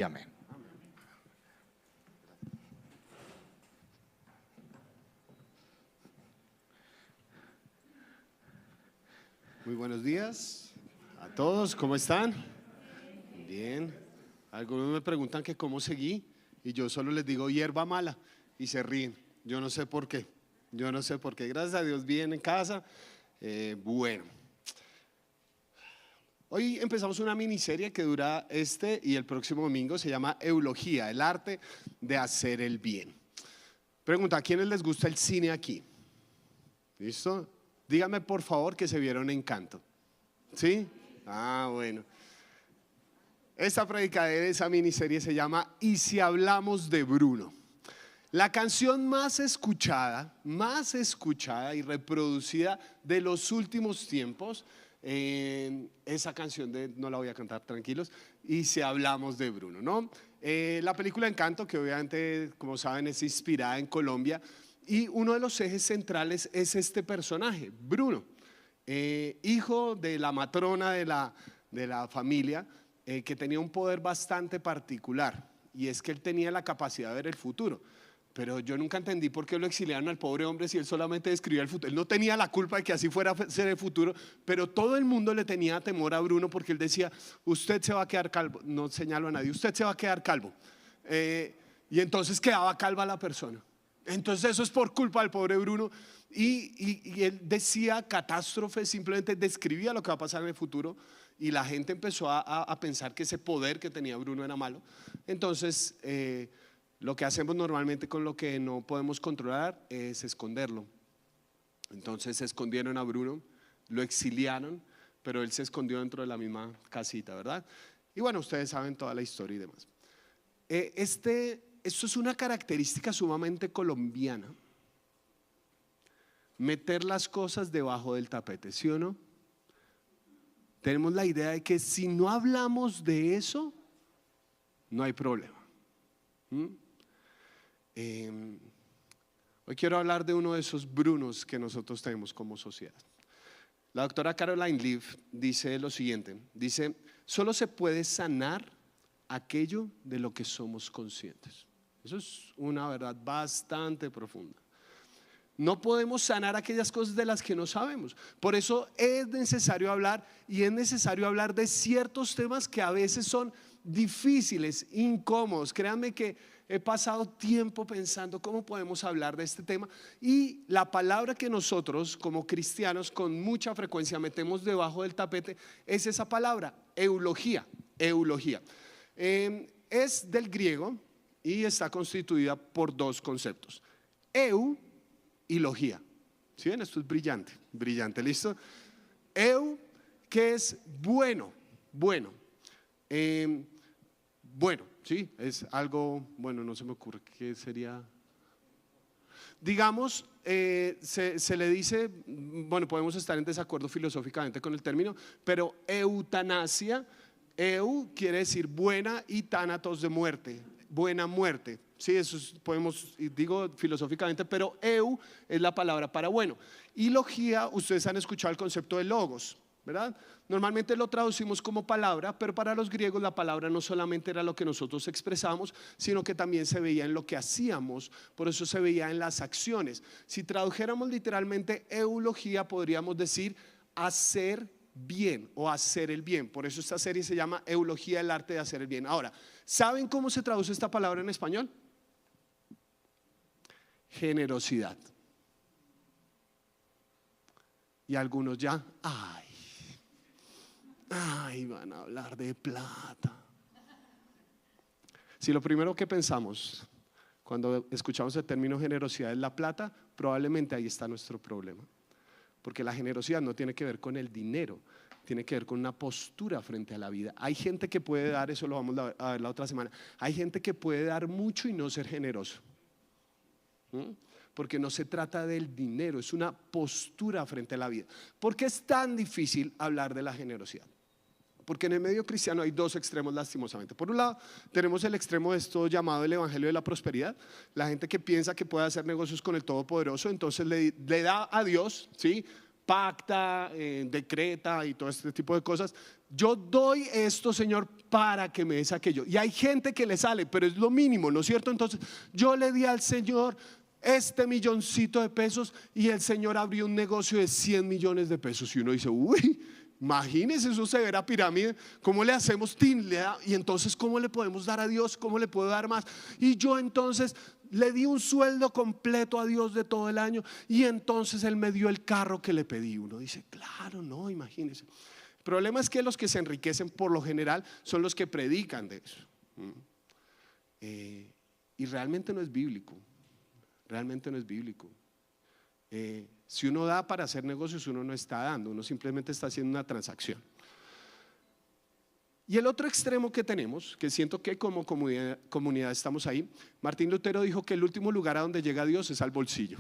Amén. Muy buenos días a todos, ¿cómo están? Bien. Algunos me preguntan que cómo seguí y yo solo les digo hierba mala y se ríen. Yo no sé por qué. Gracias a Dios bien en casa. Bueno. Hoy empezamos una miniserie que dura este y el próximo domingo. Se llama Eulogía, el arte de hacer el bien. Pregunta, ¿a quiénes les gusta el cine aquí? ¿Listo? Díganme por favor que se vieron Encanto. ¿Sí? Bueno. Esta predicadera, esa miniserie se llama Y si hablamos de Bruno. La canción más escuchada y reproducida de los últimos tiempos. Esa canción no la voy a cantar, tranquilos. Y si hablamos de Bruno, ¿no? La película Encanto, que obviamente, como saben, es inspirada en Colombia. Y uno de los ejes centrales es este personaje, Bruno, hijo de la matrona de la familia, que tenía un poder bastante particular. Y es que él tenía la capacidad de ver el futuro. Pero yo nunca entendí por qué lo exiliaron al pobre hombre si él solamente describía el futuro. Él no tenía la culpa de que así fuera a ser el futuro, pero todo el mundo le tenía temor a Bruno porque él decía, usted se va a quedar calvo. No señalo a nadie, usted se va a quedar calvo. Y entonces quedaba calva la persona. Entonces eso es por culpa del pobre Bruno. Y él decía catástrofes, simplemente describía lo que va a pasar en el futuro. Y la gente empezó a pensar que ese poder que tenía Bruno era malo. Entonces lo que hacemos normalmente con lo que no podemos controlar es esconderlo. Entonces se escondieron a Bruno, lo exiliaron, pero él se escondió dentro de la misma casita, ¿verdad? Y bueno, ustedes saben toda la historia y demás. Esto es una característica sumamente colombiana. Meter las cosas debajo del tapete, ¿sí o no? Tenemos la idea de que si no hablamos de eso, no hay problema. Hoy quiero hablar de uno de esos Brunos que nosotros tenemos como sociedad. La doctora Caroline Leaf dice lo siguiente, dice, solo se puede sanar aquello de lo que somos conscientes. Eso es una verdad bastante profunda. No podemos sanar aquellas cosas de las que no sabemos. Por eso es necesario hablar, y es necesario hablar de ciertos temas que a veces son difíciles, incómodos. Créanme que he pasado tiempo pensando cómo podemos hablar de este tema, y la palabra que nosotros como cristianos con mucha frecuencia metemos debajo del tapete es esa palabra, eulogía. Es del griego y está constituida por dos conceptos, eu y logía. ¿Sí ven? Esto es brillante, ¿listo? Eu, que es bueno. Bueno, sí, es algo, bueno, no se me ocurre qué sería. Digamos, se le dice, bueno, podemos estar en desacuerdo filosóficamente con el término, pero eutanasia, eu quiere decir buena y tánatos de muerte, buena muerte. Sí, eso podemos, digo filosóficamente, pero eu es la palabra para bueno. Y logía, ustedes han escuchado el concepto de logos, ¿verdad? Normalmente lo traducimos como palabra, pero para los griegos la palabra no solamente era lo que nosotros expresamos, sino que también se veía en lo que hacíamos, por eso se veía en las acciones. Si tradujéramos literalmente eulogía, podríamos decir hacer bien o hacer el bien. Por eso esta serie se llama Eulogía, el arte de hacer el bien. Ahora, ¿saben cómo se traduce esta palabra en español? Generosidad. Y algunos ya, van a hablar de plata. Si lo primero que pensamos cuando escuchamos el término generosidad es la plata, probablemente ahí está nuestro problema. Porque la generosidad no tiene que ver con el dinero, tiene que ver con una postura frente a la vida. Hay gente que puede dar, eso lo vamos a ver la otra semana, hay gente que puede dar mucho y no ser generoso. Porque no se trata del dinero, es una postura frente a la vida. ¿Por qué es tan difícil hablar de la generosidad? Porque en el medio cristiano hay dos extremos, lastimosamente. Por un lado tenemos el extremo de esto llamado el evangelio de la prosperidad, la gente que piensa que puede hacer negocios con el Todopoderoso, entonces le da a Dios, ¿sí?, pacta, decreta y todo este tipo de cosas. Yo doy esto, Señor, para que me des aquello. Y hay gente que le sale, pero es lo mínimo, ¿no es cierto? Entonces yo le di al Señor este milloncito de pesos y el Señor abrió un negocio de 100 millones de pesos. Y uno dice, uy, imagínese eso, severa pirámide. ¿Cómo le hacemos? Y entonces, ¿cómo le podemos dar a Dios? ¿Cómo le puedo dar más? Y yo entonces le di un sueldo completo a Dios de todo el año y entonces Él me dio el carro que le pedí. Uno dice, claro, no, imagínese. El problema es que los que se enriquecen por lo general son los que predican de eso. Y realmente no es bíblico. Realmente no es bíblico. Si uno da para hacer negocios, uno no está dando, uno simplemente está haciendo una transacción. Y el otro extremo que tenemos, que siento que como comunidad estamos ahí, Martín Lutero dijo que el último lugar a donde llega Dios es al bolsillo.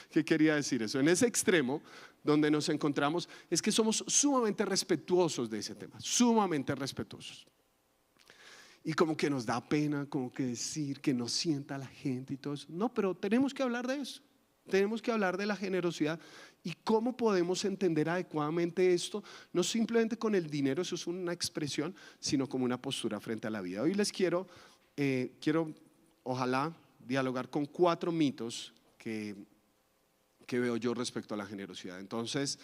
¿Qué quería decir eso? En ese extremo donde nos encontramos es que somos sumamente respetuosos de ese tema, sumamente respetuosos. Y como que nos da pena, como que decir que no sienta la gente y todo eso. No, pero tenemos que hablar de eso. Tenemos que hablar de la generosidad y cómo podemos entender adecuadamente esto, no simplemente con el dinero, eso es una expresión, sino como una postura frente a la vida. Hoy les quiero ojalá dialogar con 4 mitos que veo yo respecto a la generosidad. Entonces,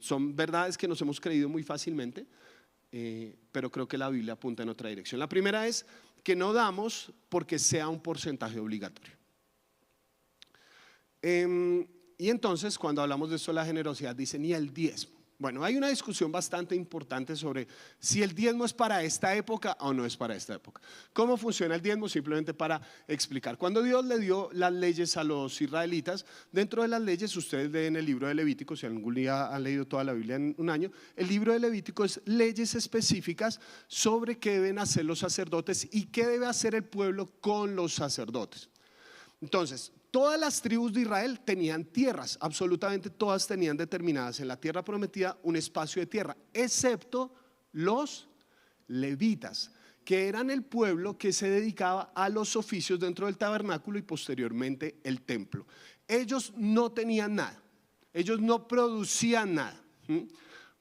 son verdades que nos hemos creído muy fácilmente, pero creo que la Biblia apunta en otra dirección. La primera es que no damos porque sea un porcentaje obligatorio. Y entonces cuando hablamos de esto de la generosidad dicen, ¿y el diezmo? Bueno, hay una discusión bastante importante sobre si el diezmo es para esta época o no es para esta época. ¿Cómo funciona el diezmo? Simplemente para explicar. Cuando Dios le dio las leyes a los israelitas, dentro de las leyes, ustedes leen el libro de Levítico, si algún día han leído toda la Biblia en un año, el libro de Levítico es leyes específicas sobre qué deben hacer los sacerdotes y qué debe hacer el pueblo con los sacerdotes. Entonces, todas las tribus de Israel tenían tierras, absolutamente todas tenían determinadas en la tierra prometida un espacio de tierra, excepto los levitas, que eran el pueblo que se dedicaba a los oficios dentro del tabernáculo y posteriormente el templo. Ellos no tenían nada, ellos no producían nada.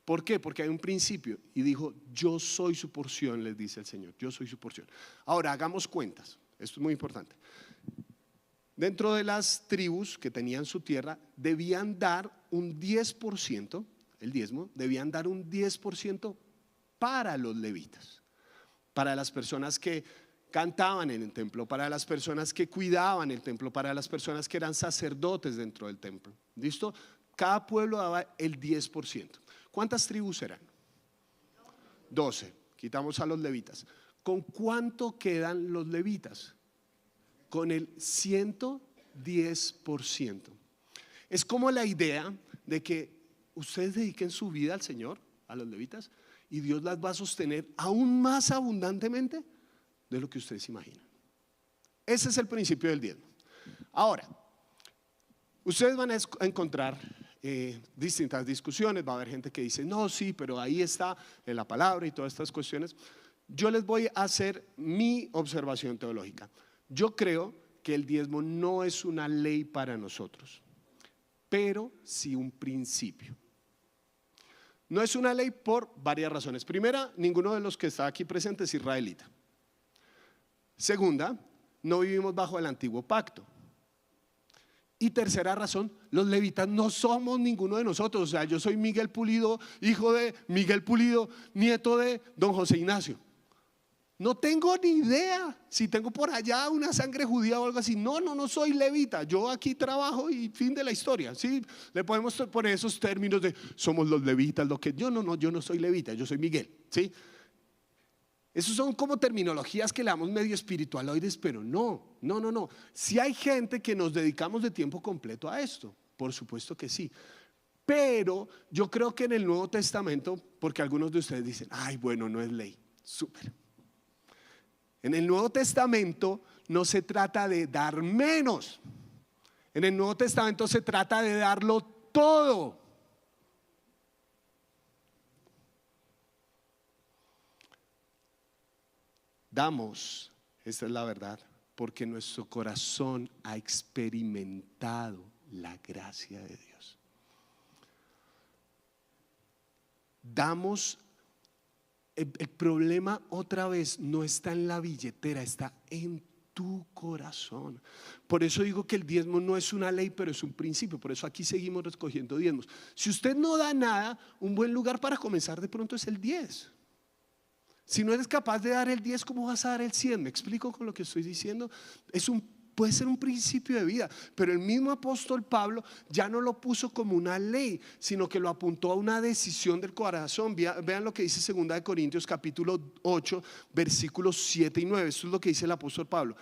¿Por qué? Porque hay un principio y dijo, yo soy su porción, les dice el Señor, yo soy su porción. Ahora hagamos cuentas, esto es muy importante. Dentro de las tribus que tenían su tierra, debían dar un 10%, el diezmo, debían dar un 10% para los levitas, para las personas que cantaban en el templo, para las personas que cuidaban el templo, para las personas que eran sacerdotes dentro del templo. ¿Listo? Cada pueblo daba el 10%. ¿Cuántas tribus eran? 12. Quitamos a los levitas. ¿Con cuánto quedan los levitas? Con el 110%. Es como la idea de que ustedes dediquen su vida al Señor, a los levitas, y Dios las va a sostener aún más abundantemente de lo que ustedes imaginan. Ese es el principio del diezmo. Ahora, ustedes van a encontrar distintas discusiones, va a haber gente que dice, no, sí, pero ahí está en la palabra y todas estas cuestiones. Yo les voy a hacer mi observación teológica. Yo creo que el diezmo no es una ley para nosotros, pero sí un principio. No es una ley por varias razones. Primera, ninguno de los que está aquí presente es israelita. Segunda, no vivimos bajo el antiguo pacto. Y tercera razón, los levitas no somos ninguno de nosotros. O sea, yo soy Miguel Pulido, hijo de Miguel Pulido, nieto de don José Ignacio. No tengo ni idea si tengo por allá una sangre judía o algo así. No soy levita. Yo aquí trabajo y fin de la historia. ¿Sí? Le podemos poner esos términos de somos los levitas, lo que yo no soy levita, yo soy Miguel. ¿Sí? Esos son como terminologías que le damos medio espiritualoides, pero no. Si hay gente que nos dedicamos de tiempo completo a esto, por supuesto que sí. Pero yo creo que en el Nuevo Testamento, porque algunos de ustedes dicen, ay, bueno, no es ley. Súper. En el Nuevo Testamento no se trata de dar menos. En el Nuevo Testamento se trata de darlo todo. Damos, esta es la verdad, porque nuestro corazón ha experimentado la gracia de Dios. damos. El problema otra vez no está en la billetera, está en tu corazón. Por eso digo que el diezmo no es una ley, pero es un principio. Por eso aquí seguimos recogiendo diezmos. Si usted no da nada, un buen lugar para comenzar de pronto es el 10. Si no eres capaz de dar el 10, ¿cómo vas a dar el 100? ¿Me explico con lo que estoy diciendo? Puede ser un principio de vida, pero el mismo apóstol Pablo ya no lo puso como una ley, sino que lo apuntó a una decisión del corazón. Vean lo que dice 2 de Corintios capítulo 8 versículos 7 y 9. Esto es lo que dice el apóstol Pablo.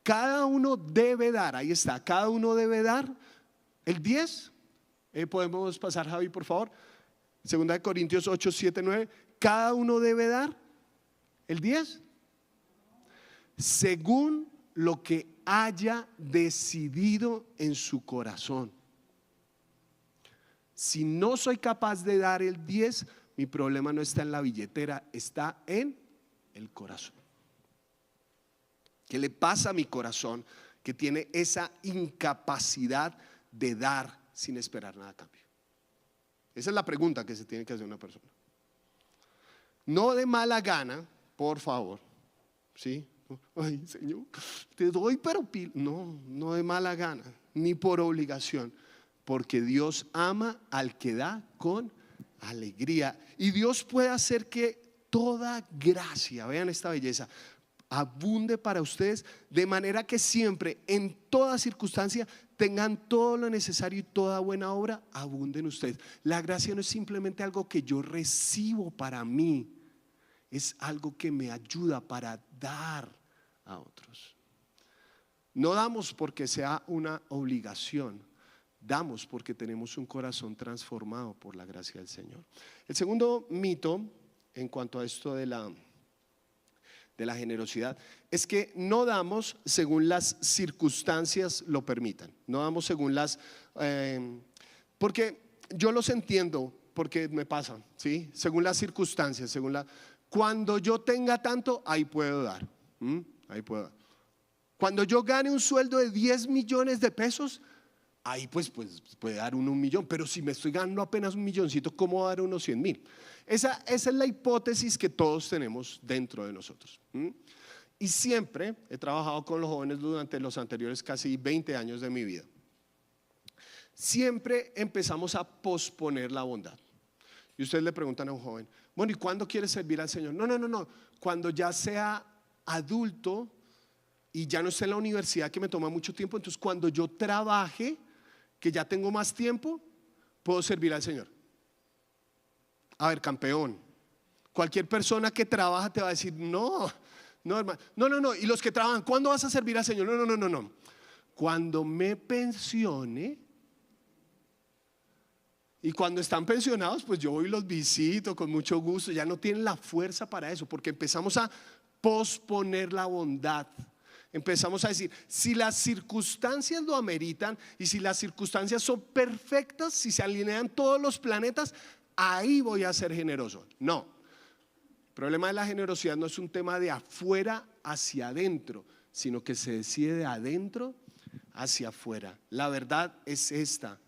Cada uno debe dar, ahí está, cada uno debe dar el 10. Podemos pasar, Javi, por favor. 2 de Corintios 8, 7, 9. Cada uno debe dar el 10 según lo que haya decidido en su corazón. Si no soy capaz de dar el 10, mi problema no está en la billetera, está en el corazón. ¿Qué le pasa a mi corazón que tiene esa incapacidad de dar sin esperar nada a cambio? Esa es la pregunta que se tiene que hacer una persona. No de mala gana, por favor, ¿sí? Ay, Señor, te doy, pero no de mala gana, ni por obligación, porque Dios ama al que da con alegría. Y Dios puede hacer que toda gracia, vean esta belleza, abunde para ustedes, de manera que siempre, en toda circunstancia, tengan todo lo necesario y toda buena obra abunde en ustedes. La gracia no es simplemente algo que yo recibo para mí, es algo que me ayuda para dar a otros. No damos porque sea una obligación, damos porque tenemos un corazón transformado por la gracia del Señor. El segundo mito en cuanto a esto de la generosidad es que no damos según las circunstancias lo permitan. No damos según porque yo los entiendo, porque me pasa, ¿sí? Según las circunstancias, cuando yo tenga tanto, ahí puedo dar. Ahí puedo dar. Cuando yo gane un sueldo de 10 millones de pesos, ahí pues puede dar uno 1 millón. Pero si me estoy ganando apenas 1 milloncito, ¿cómo dar unos 100,000? Esa es la hipótesis que todos tenemos dentro de nosotros. Y siempre he trabajado con los jóvenes durante los anteriores casi 20 años de mi vida. Siempre empezamos a posponer la bondad. Y ustedes le preguntan a un joven, bueno, ¿y cuándo quieres servir al Señor? No. Cuando ya sea adulto y ya no esté en la universidad, que me toma mucho tiempo, entonces cuando yo trabaje, que ya tengo más tiempo, puedo servir al Señor. A ver, campeón, cualquier persona que trabaja te va a decir, no, hermano, no. Y los que trabajan, ¿cuándo vas a servir al Señor? No. Cuando me pensione. Y cuando están pensionados, pues yo voy y los visito con mucho gusto. Ya no tienen la fuerza para eso, porque empezamos a posponer la bondad. Empezamos a decir, si las circunstancias lo ameritan y si las circunstancias son perfectas, si se alinean todos los planetas, ahí voy a ser generoso. No, el problema de la generosidad no es un tema de afuera hacia adentro, sino que se decide de adentro hacia afuera. La verdad es esta: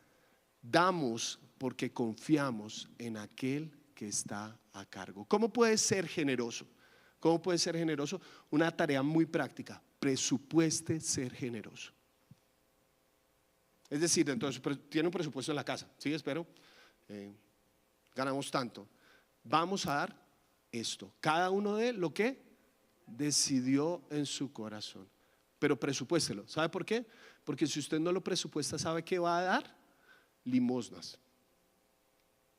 damos porque confiamos en aquel que está a cargo. ¿Cómo puedes ser generoso? ¿Cómo puedes ser generoso? Una tarea muy práctica: presupueste ser generoso. Es decir, entonces tiene un presupuesto en la casa, ¿sí? Espero, ganamos tanto, vamos a dar esto, cada uno de lo que decidió en su corazón, pero presupuéstelo. ¿Sabe por qué? Porque si usted no lo presupuesta, ¿sabe qué va a dar? Limosnas.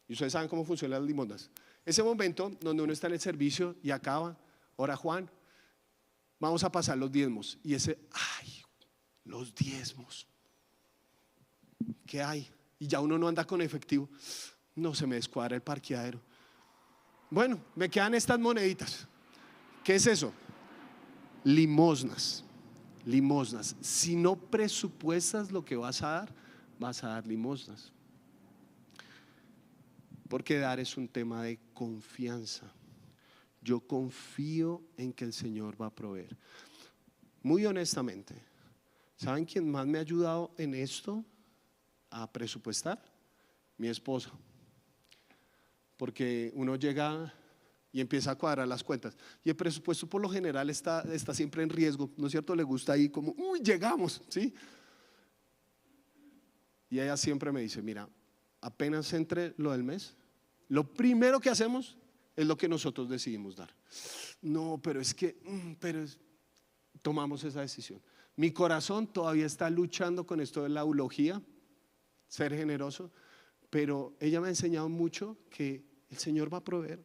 Y ustedes saben cómo funcionan las limosnas. Ese momento donde uno está en el servicio y acaba, ora Juan, vamos a pasar los diezmos. Y los diezmos, ¿qué hay? Y ya uno no anda con efectivo. No, se me descuadra el parqueadero. Bueno, me quedan estas moneditas. ¿Qué es eso? Limosnas. Si no presupuestas lo que vas a dar limosnas. Porque dar es un tema de confianza. Yo confío en que el Señor va a proveer. Muy honestamente, ¿saben quién más me ha ayudado en esto a presupuestar? Mi esposa. porque uno llega y empieza a cuadrar las cuentas. Y el presupuesto por lo general está siempre en riesgo, ¿no es cierto? Le gusta ahí como, uy, llegamos, ¿sí? Y ella siempre me dice, mira, apenas entre lo del mes, lo primero que hacemos es lo que nosotros decidimos dar. No, pero es que, tomamos esa decisión. Mi corazón todavía está luchando con esto de la eulogía, ser generoso, pero ella me ha enseñado mucho que el Señor va a proveer.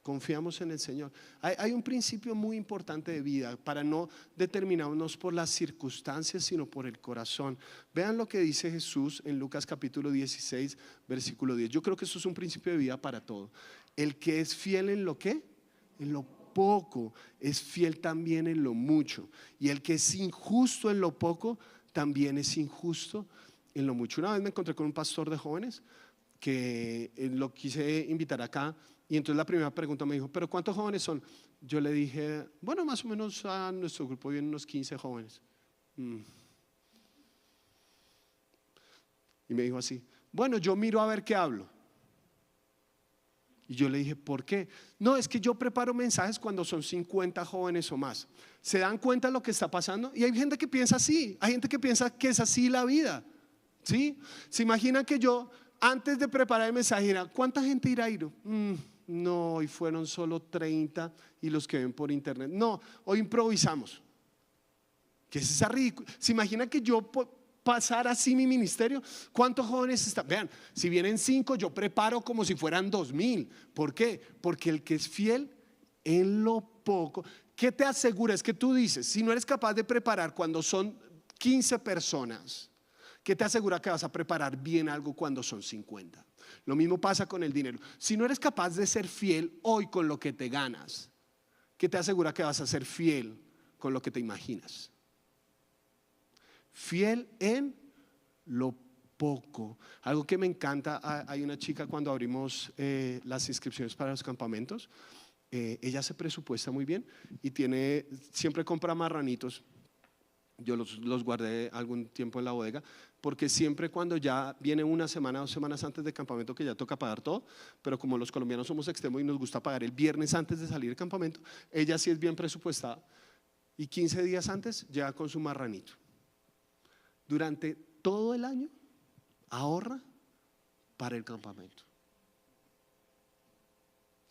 Confiamos en el Señor. Hay un principio muy importante de vida para no determinarnos por las circunstancias, sino por el corazón. Vean lo que dice Jesús en Lucas capítulo 16, versículo 10. Yo creo que eso es un principio de vida para todo. El que es fiel en lo que, en lo poco, es fiel también en lo mucho. Y el que es injusto en lo poco, también es injusto en lo mucho. Una vez me encontré con un pastor de jóvenes que lo quise invitar acá. Y entonces la primera pregunta me dijo, ¿pero cuántos jóvenes son? Yo le dije, bueno, más o menos a nuestro grupo vienen unos 15 jóvenes. Y me dijo así, bueno, yo miro a ver qué hablo. Y yo le dije, ¿por qué? No, es que yo preparo mensajes cuando son 50 jóvenes o más. ¿Se dan cuenta de lo que está pasando? Y hay gente que piensa así, hay gente que piensa que es así la vida, ¿sí? Se imaginan que yo, antes de preparar el mensaje, era, ¿cuánta gente irá a ir? No, hoy fueron solo 30 y los que ven por internet. No, hoy improvisamos. ¿Qué es esa ridícula? ¿Se imagina que yo pasara así mi ministerio? ¿Cuántos jóvenes están? Vean, si vienen 5, yo preparo como si fueran 2000. ¿Por qué? Porque el que es fiel en lo poco, ¿qué te asegura? Es que tú dices, si no eres capaz de preparar cuando son 15 personas, ¿qué te asegura que vas a preparar bien algo cuando son 50? Lo mismo pasa con el dinero. Si no eres capaz de ser fiel hoy con lo que te ganas, ¿qué te asegura que vas a ser fiel con lo que te imaginas? Fiel en lo poco. Algo que me encanta, hay una chica cuando abrimos las inscripciones para los campamentos, ella se presupuesta muy bien y siempre compra marranitos. Yo los guardé algún tiempo en la bodega, porque siempre cuando ya viene una semana, 2 semanas antes del campamento, que ya toca pagar todo, pero como los colombianos somos extremos y nos gusta pagar el viernes antes de salir del campamento, ella sí es bien presupuestada y 15 días antes llega con su marranito. Durante todo el año ahorra para el campamento.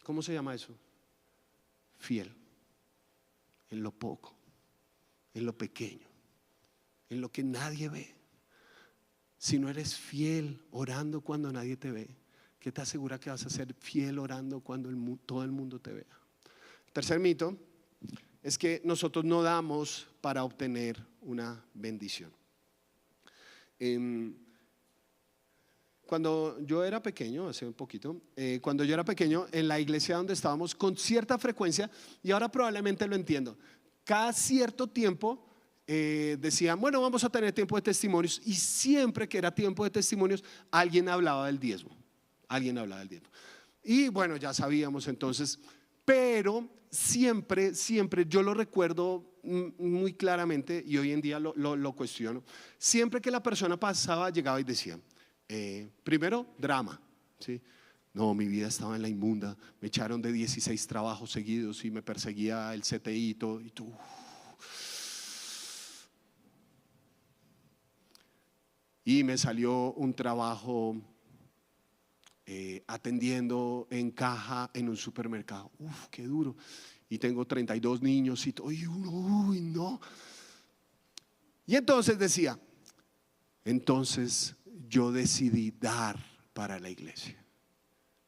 ¿Cómo se llama eso? Fiel en lo poco, en lo pequeño, en lo que nadie ve. Si no eres fiel orando cuando nadie te ve, ¿qué te asegura que vas a ser fiel orando cuando todo el mundo te vea? El tercer mito es que nosotros no damos para obtener una bendición. Cuando yo era pequeño, hace un poquito, cuando yo era pequeño, en la iglesia donde estábamos con cierta frecuencia, y ahora probablemente lo entiendo, cada cierto tiempo decían, bueno, vamos a tener tiempo de testimonios, y siempre que era tiempo de testimonios, alguien hablaba del diezmo. Y bueno, ya sabíamos entonces, pero siempre yo lo recuerdo muy claramente, y hoy en día lo cuestiono. Siempre que la persona pasaba, llegaba y decía, primero, drama, ¿sí? No, mi vida estaba en la inmunda, me echaron de 16 trabajos seguidos y me perseguía el CTI y todo, y tú. Y me salió un trabajo atendiendo en caja en un supermercado. Qué duro. Y tengo 32 niños y todo. Uy, no. Y entonces decía, entonces yo decidí dar para la iglesia.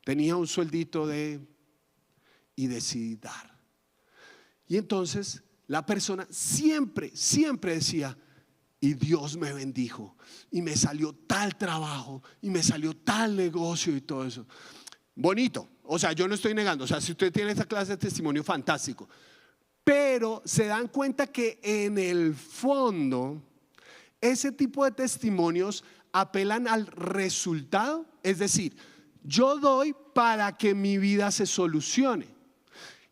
Tenía un sueldito y decidí dar. Y entonces la persona siempre decía, y Dios me bendijo y me salió tal trabajo y me salió tal negocio y todo eso. Bonito, o sea, yo no estoy negando, o sea, si usted tiene esa clase de testimonio, fantástico. Pero se dan cuenta que en el fondo ese tipo de testimonios apelan al resultado, es decir, yo doy para que mi vida se solucione.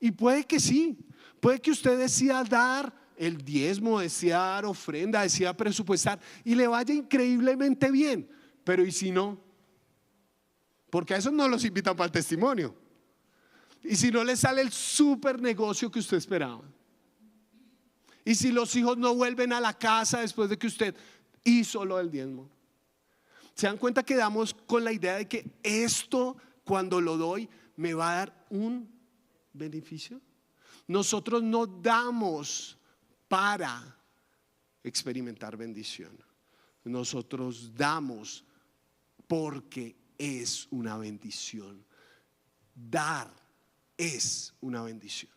Y puede que sí, puede que usted decida dar el diezmo, decida dar ofrenda, decida presupuestar y le vaya increíblemente bien, pero ¿y si no? porque a esos no los invitan para el testimonio. Y si no les sale el super negocio que usted esperaba, y si los hijos no vuelven a la casa después de que usted hizo lo del diezmo, ¿se dan cuenta que damos con la idea de que esto, cuando lo doy, me va a dar un beneficio? Nosotros no damos para experimentar bendición. Nosotros damos porque es una bendición. Dar es una bendición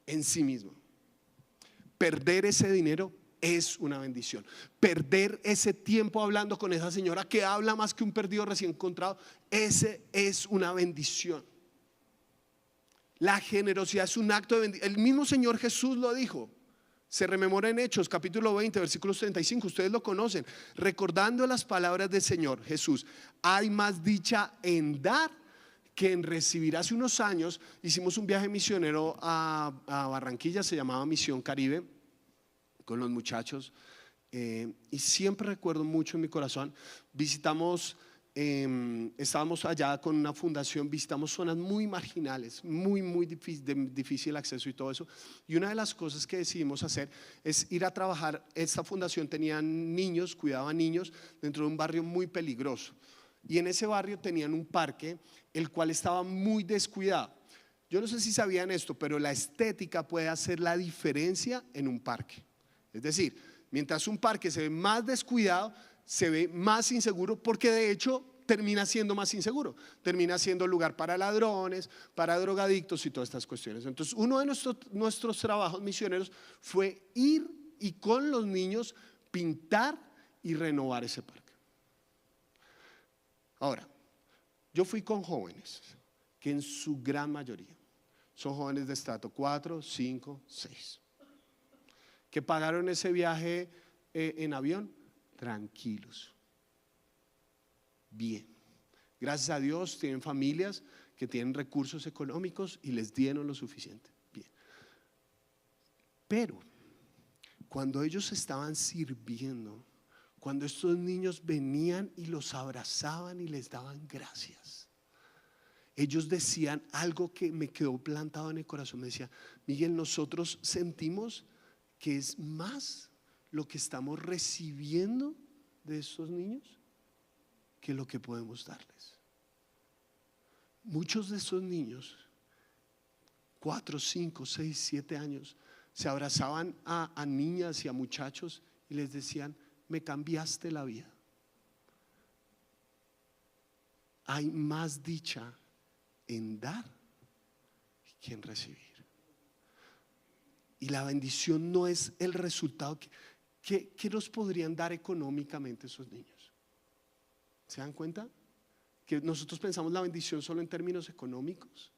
en sí mismo. Perder ese dinero es una bendición. Perder ese tiempo hablando con esa señora que habla más que un perdido recién encontrado, ese es una bendición. La generosidad es un acto de bendición. El mismo Señor Jesús lo dijo. Se rememora en Hechos capítulo 20 versículos 35, ustedes lo conocen. Recordando las palabras del Señor Jesús, hay más dicha en dar que en recibir. Hace unos años hicimos un viaje misionero a Barranquilla, se llamaba Misión Caribe, con los muchachos, y siempre recuerdo mucho en mi corazón. Visitamos, estábamos allá con una fundación, visitamos zonas muy marginales, muy difícil, de difícil acceso y todo eso. Y una de las cosas que decidimos hacer es ir a trabajar. Esta fundación tenía niños, cuidaba niños dentro de un barrio muy peligroso. Y en ese barrio tenían un parque, el cual estaba muy descuidado. Yo no sé si sabían esto, pero la estética puede hacer la diferencia en un parque. Es decir, mientras un parque se ve más descuidado, se ve más inseguro, porque de hecho termina siendo más inseguro. Termina siendo lugar para ladrones, para drogadictos y todas estas cuestiones. Entonces, uno de nuestros trabajos misioneros fue ir y con los niños pintar y renovar ese parque. Ahora, yo fui con jóvenes que en su gran mayoría son jóvenes de estrato 4, 5, 6, que pagaron ese viaje en avión tranquilos, bien. Gracias a Dios tienen familias que tienen recursos económicos y les dieron lo suficiente, bien. Pero cuando ellos estaban sirviendo, cuando estos niños venían y los abrazaban y les daban gracias, ellos decían algo que me quedó plantado en el corazón. Me decía: Miguel, nosotros sentimos que es más lo que estamos recibiendo de estos niños que lo que podemos darles. Muchos de estos niños, 4, 5, 6, 7 años, se abrazaban a niñas y a muchachos y les decían: me cambiaste la vida. Hay más dicha en dar que en recibir. Y la bendición no es el resultado que nos podrían dar económicamente esos niños. ¿Se dan cuenta? Que nosotros pensamos la bendición solo en términos económicos.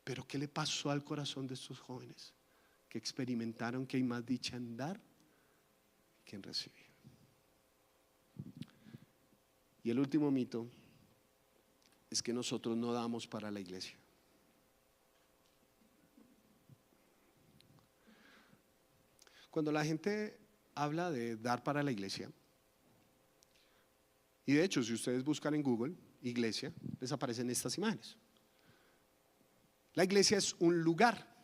Pero ¿qué le pasó al corazón de estos jóvenes que experimentaron que hay más dicha en dar que en recibir? Y el último mito es que nosotros no damos para la iglesia. Cuando la gente habla de dar para la iglesia, y de hecho si ustedes buscan en Google iglesia, les aparecen estas imágenes. La iglesia es un lugar.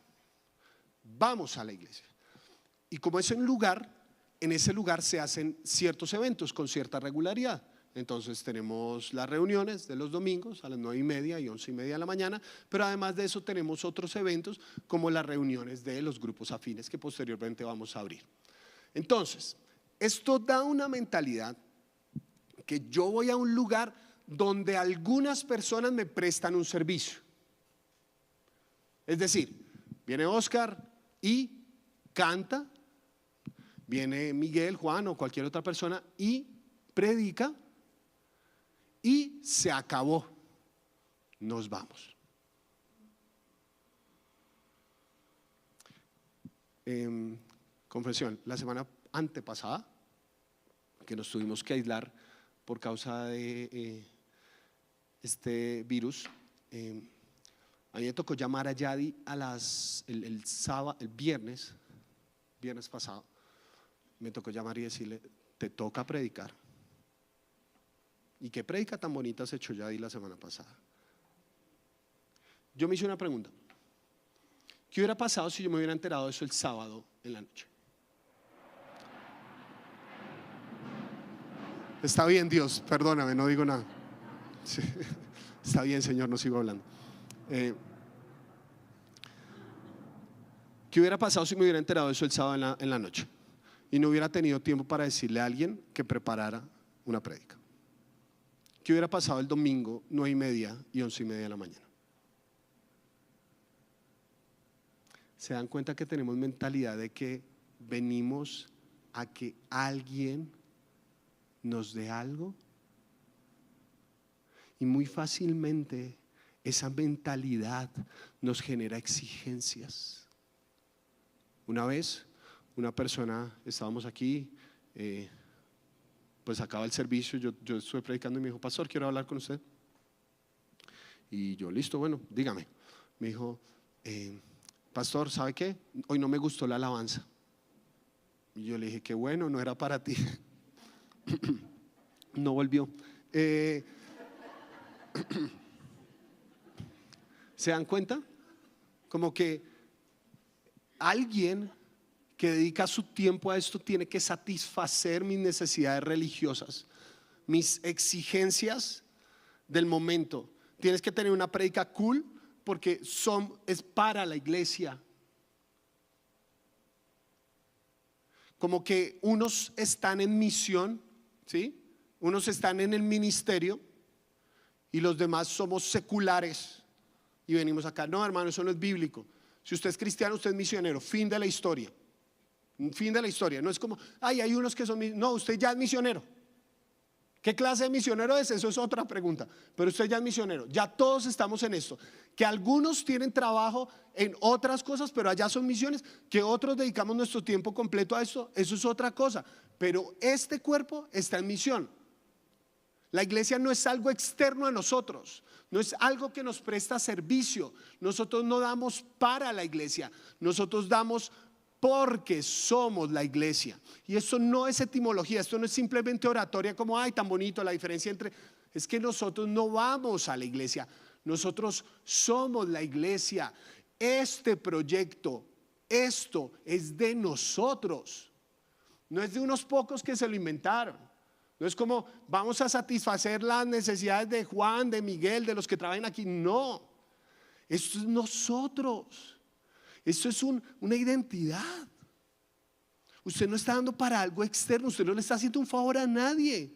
Vamos a la iglesia. Y como es un lugar, en ese lugar se hacen ciertos eventos con cierta regularidad. Entonces tenemos las reuniones de los domingos a las 9:30 y 11:30 de la mañana, pero además de eso tenemos otros eventos como las reuniones de los grupos afines que posteriormente vamos a abrir. Entonces, esto da una mentalidad que yo voy a un lugar donde algunas personas me prestan un servicio. Es decir, viene Oscar y canta, viene Miguel, Juan o cualquier otra persona y predica y se acabó, nos vamos. Confesión, la semana antepasada que nos tuvimos que aislar por causa de este virus, a mí me tocó llamar a Yadi el viernes pasado. Me tocó llamar y decirle: te toca predicar. ¿Y qué prédica tan bonita se echó ya ahí la semana pasada? Yo me hice una pregunta. ¿Qué hubiera pasado si yo me hubiera enterado de eso el sábado en la noche? Está bien, Dios, perdóname, no digo nada. Sí, está bien, Señor, no sigo hablando. ¿Qué hubiera pasado si me hubiera enterado de eso el sábado en la noche y no hubiera tenido tiempo para decirle a alguien que preparara una prédica? ¿Qué hubiera pasado el domingo 9:30 y 11:30 de la mañana? ¿Se dan cuenta que tenemos mentalidad de que venimos a que alguien nos dé algo? Y muy fácilmente esa mentalidad nos genera exigencias. Una vez, una persona, estábamos aquí, pues acaba el servicio, yo estuve predicando y me dijo: pastor, quiero hablar con usted. Y yo, listo, bueno, dígame. Me dijo: pastor, ¿sabe qué? Hoy no me gustó la alabanza. Y yo le dije: qué bueno, no era para ti. No volvió. ¿Se dan cuenta? Como que alguien que dedica su tiempo a esto tiene que satisfacer mis necesidades religiosas, mis exigencias del momento. Tienes que tener una prédica cool porque es para la iglesia. Como que unos están en misión, ¿sí? Unos están en el ministerio y los demás somos seculares y venimos acá. No, hermano, eso no es bíblico. Si usted es cristiano, usted es misionero. Fin de la historia. Fin de la historia. No es como, ay, hay unos que son, no, usted ya es misionero. ¿Qué clase de misionero es? Eso es otra pregunta. Pero usted ya es misionero. Ya todos estamos en esto. Que algunos tienen trabajo en otras cosas, pero allá son misiones. Que otros dedicamos nuestro tiempo completo a esto, eso es otra cosa. Pero este cuerpo está en misión. La iglesia no es algo externo a nosotros, no es algo que nos presta servicio. Nosotros no damos para la iglesia, nosotros damos porque somos la iglesia. Y esto no es etimología, esto no es simplemente oratoria como, ay, tan bonito la diferencia entre... Es que nosotros no vamos a la iglesia, nosotros somos la iglesia. Este proyecto, esto es de nosotros, no es de unos pocos que se lo inventaron. No es como vamos a satisfacer las necesidades de Juan, de Miguel, de los que trabajan aquí. No, esto es nosotros. Esto es una identidad. Usted no está dando para algo externo, usted no le está haciendo un favor a nadie.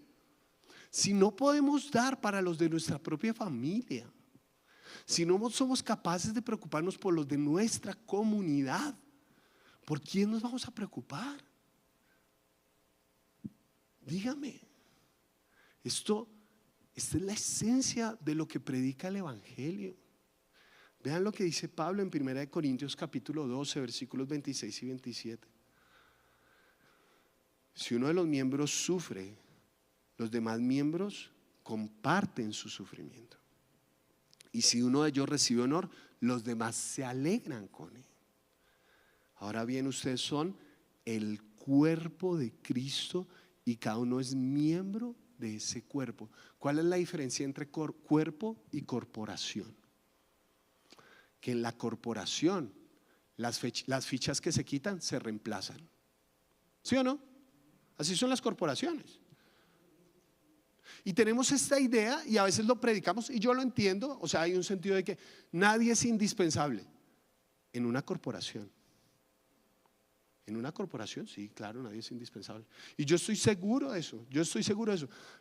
Si no podemos dar para los de nuestra propia familia, si no somos capaces de preocuparnos por los de nuestra comunidad, ¿por quién nos vamos a preocupar? Dígame. Esta es la esencia de lo que predica el evangelio. Vean lo que dice Pablo en 1 Corintios capítulo 12 versículos 26 y 27. Si uno de los miembros sufre, los demás miembros comparten su sufrimiento. Y si uno de ellos recibe honor, los demás se alegran con él. Ahora bien, ustedes son el cuerpo de Cristo y cada uno es miembro de ese cuerpo. ¿Cuál es la diferencia entre cuerpo y corporación? Que en la corporación las fichas que se quitan se reemplazan. ¿Sí o no? Así son las corporaciones. Y tenemos esta idea y a veces lo predicamos y yo lo entiendo. O sea, hay un sentido de que nadie es indispensable en una corporación. En una corporación, sí, claro, nadie es indispensable. Y yo estoy seguro de eso,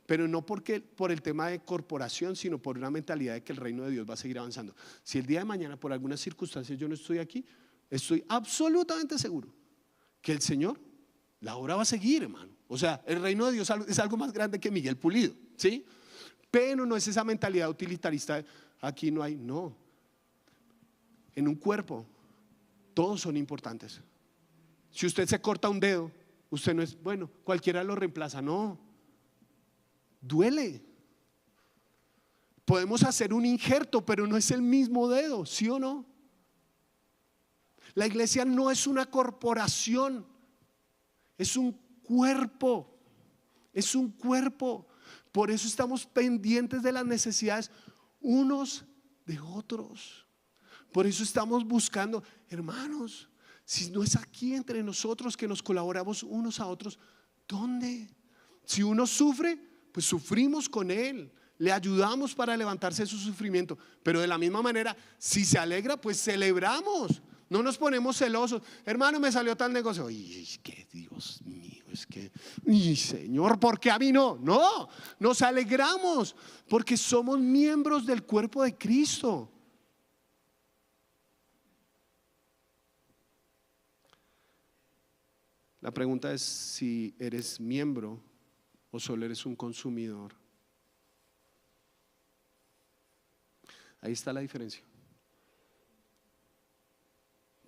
pero no por el tema de corporación, sino por una mentalidad de que el reino de Dios va a seguir avanzando. Si el día de mañana por algunas circunstancias yo no estoy aquí, estoy absolutamente seguro que el Señor, la obra va a seguir, hermano. O sea, el reino de Dios es algo más grande que Miguel Pulido, ¿sí? Pero no es esa mentalidad utilitarista de, aquí no hay, no. En un cuerpo todos son importantes. Si usted se corta un dedo, usted no es, bueno, cualquiera lo reemplaza, no. Duele. Podemos hacer un injerto, pero no es el mismo dedo, ¿sí o no? La iglesia no es una corporación, es un cuerpo. Es un cuerpo. Por eso estamos pendientes de las necesidades unos de otros. Por eso estamos buscando, hermanos, si no es aquí entre nosotros que nos colaboramos unos a otros, ¿dónde? Si uno sufre, pues sufrimos con él, le ayudamos para levantarse de su sufrimiento. Pero de la misma manera, si se alegra, pues celebramos. No nos ponemos celosos. Hermano, me salió tal negocio. Ay, es que Dios mío, es que, ay, Señor, ¿por qué a mí no? No, nos alegramos porque somos miembros del cuerpo de Cristo. La pregunta es si eres miembro o solo eres un consumidor. Ahí está la diferencia.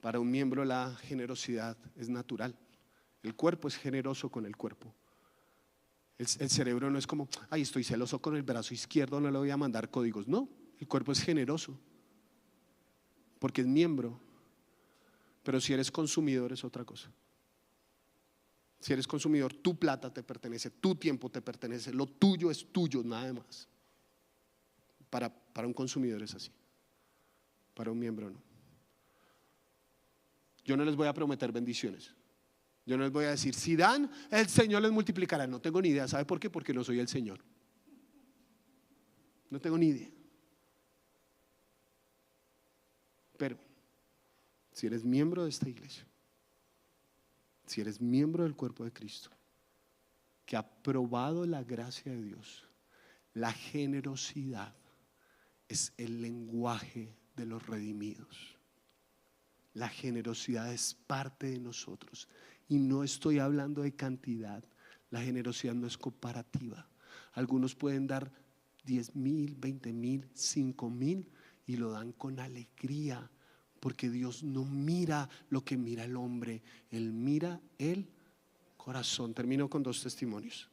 Para un miembro la generosidad es natural. El cuerpo es generoso con el cuerpo. El cerebro no es como, ay, estoy celoso con el brazo izquierdo, no le voy a mandar códigos. No, el cuerpo es generoso porque es miembro. Pero si eres consumidor es otra cosa. Si eres consumidor, tu plata te pertenece, tu tiempo te pertenece, lo tuyo es tuyo, nada más. Para un consumidor es así, para un miembro no. Yo no les voy a prometer bendiciones. Yo no les voy a decir, si dan, el Señor les multiplicará. No tengo ni idea. ¿Sabe por qué? Porque no soy el Señor. No tengo ni idea. Pero si eres miembro de esta iglesia, si eres miembro del cuerpo de Cristo, que ha probado la gracia de Dios, la generosidad es el lenguaje de los redimidos. La generosidad es parte de nosotros. Y no estoy hablando de cantidad. La generosidad no es comparativa. Algunos pueden dar 10,000, 20,000, 5,000 y lo dan con alegría, porque Dios no mira lo que mira el hombre, Él mira el corazón. Termino con 2 testimonios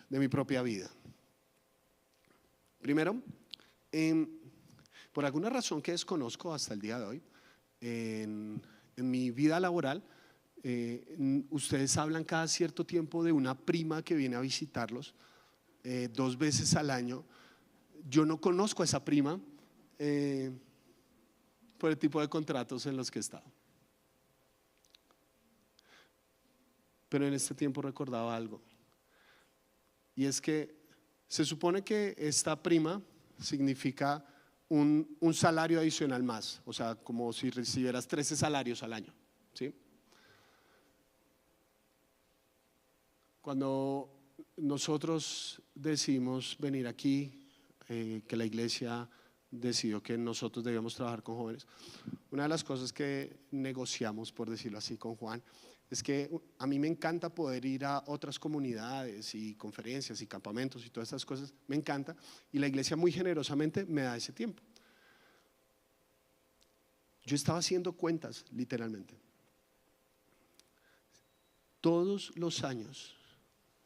de mi propia vida. Primero, por alguna razón que desconozco hasta el día de hoy, en mi vida laboral, ustedes hablan cada cierto tiempo de una prima que viene a visitarlos 2 veces al año. Yo no conozco a esa prima por el tipo de contratos en los que he estado. Pero en este tiempo recordaba algo, y es que se supone que esta prima significa un salario adicional más, o sea, como si recibieras 13 salarios al año, ¿sí? Cuando nosotros decidimos venir aquí, que la iglesia decidió que nosotros debíamos trabajar con jóvenes, una de las cosas que negociamos, por decirlo así, con Juan, es que a mí me encanta poder ir a otras comunidades y conferencias y campamentos y todas estas cosas, me encanta, y la iglesia muy generosamente me da ese tiempo. Yo estaba haciendo cuentas, literalmente. Todos los años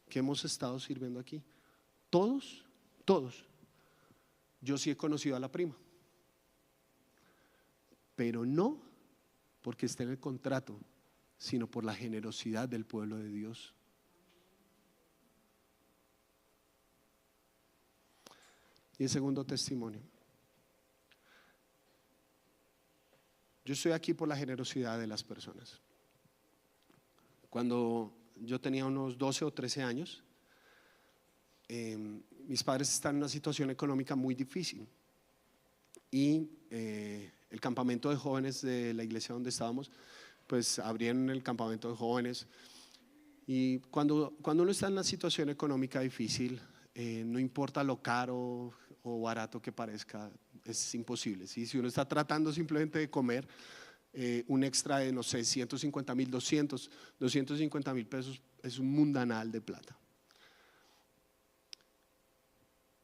que hemos estado sirviendo aquí, todos, yo sí he conocido a la prima, pero no porque esté en el contrato, sino por la generosidad del pueblo de Dios. Y el segundo testimonio, yo estoy aquí por la generosidad de las personas. Cuando yo tenía unos 12 o 13 años, mis padres están en una situación económica muy difícil, y el campamento de jóvenes de la iglesia donde estábamos, pues abrieron el campamento de jóvenes. Y cuando uno está en una situación económica difícil, no importa lo caro o barato que parezca, es imposible, ¿sí? Si uno está tratando simplemente de comer, un extra de, no sé, 150,000, 250,000 pesos es un mundanal de plata.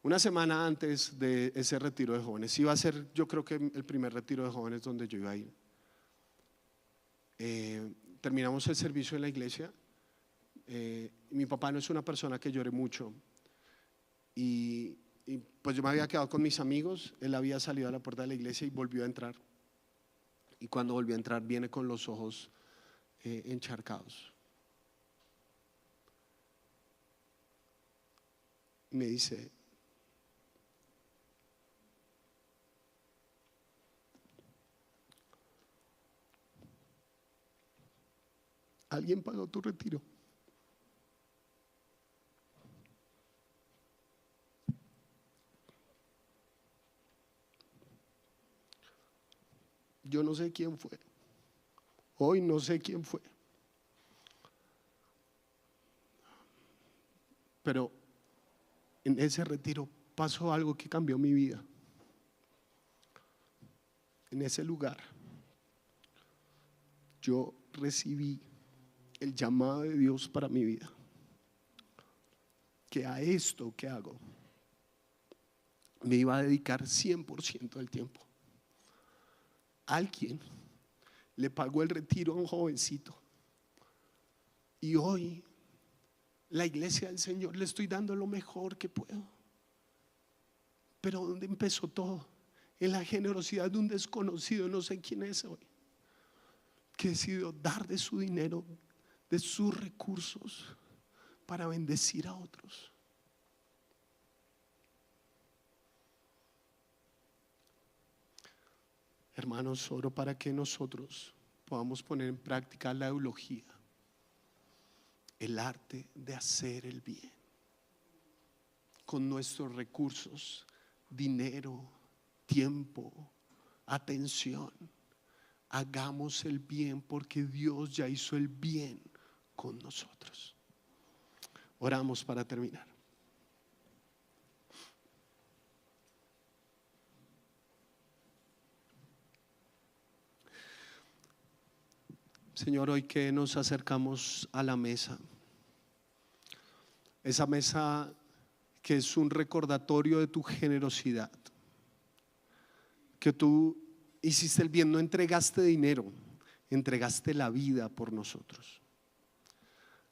Una semana antes de ese retiro de jóvenes, iba a ser, yo creo que el primer retiro de jóvenes donde yo iba a ir. Terminamos el servicio en la iglesia. Mi papá no es una persona que llore mucho, y pues yo me había quedado con mis amigos. Él había salido a la puerta de la iglesia y volvió a entrar, y cuando volvió a entrar viene con los ojos encharcados. y me dice: ¿alguien pagó tu retiro? Yo no sé quién fue. Hoy no sé quién fue. Pero en ese retiro pasó algo que cambió mi vida. En ese lugar yo recibí el llamado de Dios para mi vida, que a esto que hago me iba a dedicar 100% del tiempo. Alguien le pagó el retiro a un jovencito y hoy la iglesia del Señor le estoy dando lo mejor que puedo. Pero ¿dónde empezó todo? En la generosidad de un desconocido, no sé quién es hoy, que decidió dar de su dinero, de sus recursos, para bendecir a otros. Hermanos, oro para que nosotros podamos poner en práctica la eulogía, el arte de hacer el bien con nuestros recursos, dinero, tiempo, atención. Hagamos el bien porque Dios ya hizo el bien con nosotros. Oramos para terminar. Señor, hoy que nos acercamos a la mesa, esa mesa que es un recordatorio de tu generosidad, que tú hiciste el bien, no entregaste dinero, entregaste la vida por nosotros.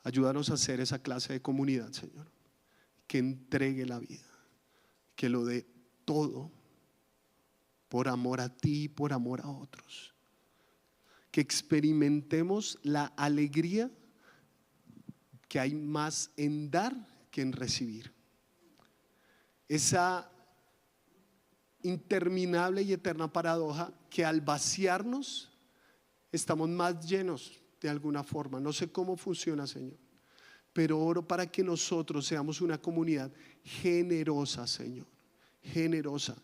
Ayúdanos a hacer esa clase de comunidad, Señor, que entregue la vida, que lo dé todo por amor a ti y por amor a otros. Que experimentemos la alegría que hay más en dar que en recibir. Esa interminable y eterna paradoja que al vaciarnos estamos más llenos de alguna forma. No sé cómo funciona, Señor, pero oro para que nosotros seamos una comunidad generosa, Señor, generosa.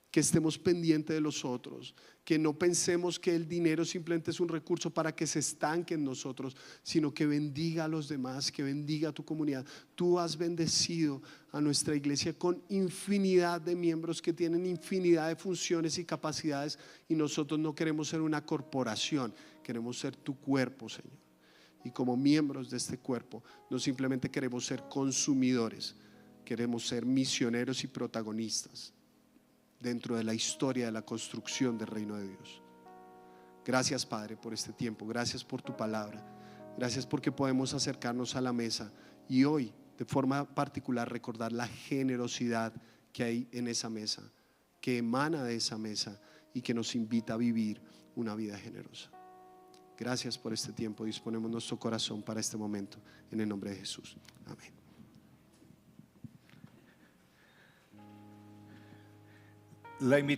Que estemos pendientes de los otros, que no pensemos que el dinero simplemente es un recurso para que se estanque en nosotros, sino que bendiga a los demás, que bendiga a tu comunidad. Tú has bendecido a nuestra iglesia con infinidad de miembros que tienen infinidad de funciones y capacidades, y nosotros no queremos ser una corporación, queremos ser tu cuerpo, Señor. Y como miembros de este cuerpo, no simplemente queremos ser consumidores, queremos ser misioneros y protagonistas dentro de la historia de la construcción del reino de Dios. Gracias, Padre, por este tiempo. Gracias por tu palabra. Gracias porque podemos acercarnos a la mesa y hoy de forma particular recordar la generosidad que hay en esa mesa, que emana de esa mesa y que nos invita a vivir una vida generosa. Gracias por este tiempo. Disponemos nuestro corazón para este momento en el nombre de Jesús. Amén. La invitación